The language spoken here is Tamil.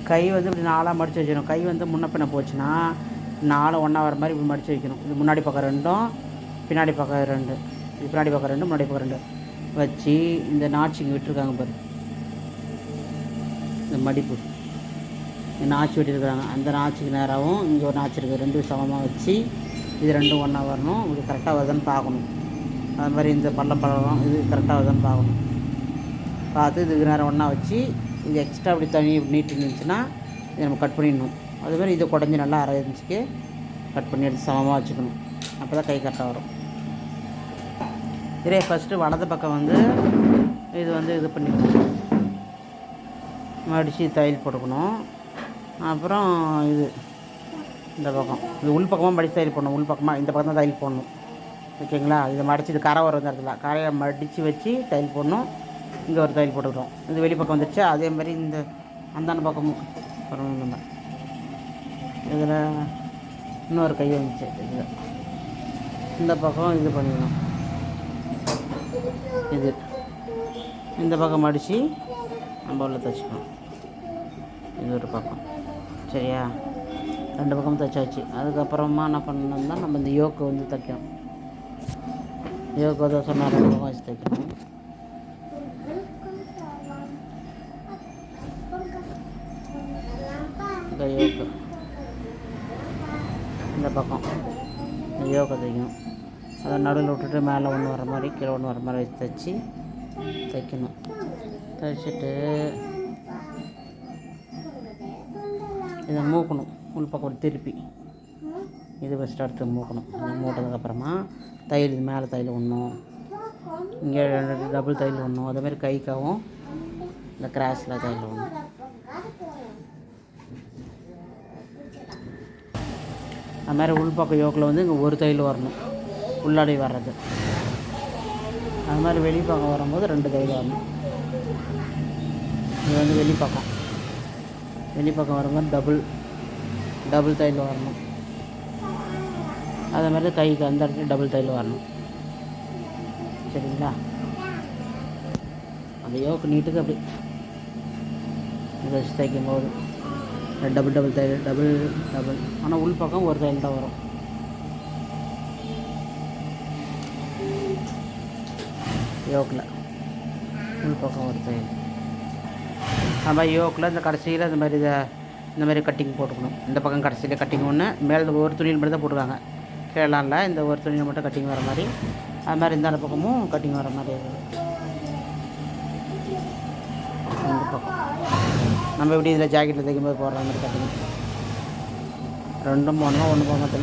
கை வந்து இப்படி 4ஆக மடித்து வச்சிடணும். கை வந்து முன்ன பின்ன போச்சுன்னா 4 ஒன்றா வர மாதிரி இப்படி மடித்து வைக்கணும். இது முன்னாடி பக்கம் 2ம் பின்னாடி பக்கம் 2, இது பின்னாடி பக்கம் 2 முன்னாடி பக்கம் 2 வச்சு இந்த நாச்சிங்க விட்டுருக்காங்க பாரு, இந்த மடிப்பு இந்த நாச்சு வெட்டியிருக்கிறாங்க. அந்த நாச்சுக்கு நேராகவும் இங்கே ஒரு நாச்சு இருக்குது, 2 சமமாக வச்சு இது 2 ஒன்றா வரணும். இது கரெக்டாக வருதுன்னு பார்க்கணும். அது மாதிரி இந்த பள்ளம் இது கரெக்டாக வருதுன்னு பார்க்கணும். பார்த்து இதுக்கு நேரம் ஒன்றா வச்சு இது எக்ஸ்ட்ரா அப்படி தண்ணி நீட்டு இருந்துச்சுன்னா இதை நம்ம கட் பண்ணிடணும். அதுமாதிரி இதை குடஞ்சி நல்லா 1/2 இன்ச்சுக்கு கட் பண்ணி எடுத்து சமமாக வச்சுக்கணும். அப்போ தான் கை கரெக்டாக வரும். இதே ஃபஸ்ட்டு வலது பக்கம் வந்து இது வந்து இது பண்ணிக்கணும், மடித்து தையல் போட்டுக்கணும். அப்புறம் இது இந்த பக்கம் இது உள் பக்கமாக மடித்து தையல் போடணும். உள் பக்கமாக இந்த பக்கம் தான் தையல் போடணும். ஓகேங்களா? இதை மடித்து இது கரை வரும் இடத்துல கரையை மடித்து வச்சு தையல் போடணும். இங்கே ஒரு தையல் போட்டுக்கிறோம். இது வெளிப்பக்கம் வந்துடுச்சு. அதே மாதிரி இந்த அந்தாண்ட பக்கமும் வரணும். நம்ம இதில் இன்னொரு கை வந்துச்சு. இதில் இந்த பக்கம் இது பண்ணிக்கணும். இது இந்த பக்கம் மடித்து நம்ம உள்ள தைச்சிக்கணும். இது ஒரு பக்கம். சரியா? 2 பக்கமும் தைச்சாச்சு. அதுக்கப்புறமா என்ன பண்ணணும்னா நம்ம இந்த யோக்கை வந்து தைக்கணும். யோக்கை தான் சொன்னால் 2 பக்கம் வச்சு தைக்கணும். இந்த யோக்கு இந்த பக்கம் இந்த யோக்கை தைக்கணும். அதை நடுவில் விட்டுட்டு மேலே ஒன்று வர மாதிரி கீழே ஒன்று வர மாதிரி வச்சு தைக்கணும். தைச்சிட்டு இதை மூக்கணும். உள் பக்கம் ஒரு திருப்பி இது ஃபஸ்ட்டு அடுத்து மூக்கணும். இது மூட்டதுக்கப்புறமா தையல் இது மேலே தையல் ஒன்றும் இங்கே 2 டபுள் தையல் ஒன்றும் அதேமாதிரி கைக்காவும் இந்த கிராஸில் தையல் ஒன்றும். அது மாதிரி உள்பக்கம் யோக்கில் வந்து இங்கே ஒரு தையல் வரணும், உள்ளாடி வர்றது. அது மாதிரி வெளிப்பக்கம் வரும்போது 2 தையல் வரணும். இது வந்து வெளிப்பக்கம் வரும்போது டபுள் தையல் வரணும். அதே மாதிரி கைக்கு அந்த இடத்துல டபுள் தையல் வரணும். சரிங்களா? அந்த யோக்கு நீட்டுக்கு அப்படி இதை வச்சு தைக்கும் போது டபுள் தையல் டபுள் ஆனால் உள் பக்கம் ஒரு தையல் தான் வரும். யோக்கில் உள் பக்கம் ஒரு தையல். அது மாதிரி யோக்கில் இந்த கடைசியில் இந்த மாதிரி கட்டிங் போட்டுக்கணும். இந்த பக்கம் கடைசியில் கட்டிங் ஒன்று, மேலே ஒரு துணியில் மட்டும் தான் போட்டுருக்காங்க, கீழலாம் இல்லை. இந்த ஒரு துணியில் மட்டும் கட்டிங் வர மாதிரி. அது மாதிரி இந்த பக்கமும் கட்டிங் வர மாதிரி. இந்த பக்கம் நம்ம எப்படி இதில் ஜாக்கெட்டில் தைக்கும்போது போடுற மாதிரி கட்டிங் 2 போடணும். 1 போடுறதில்ல.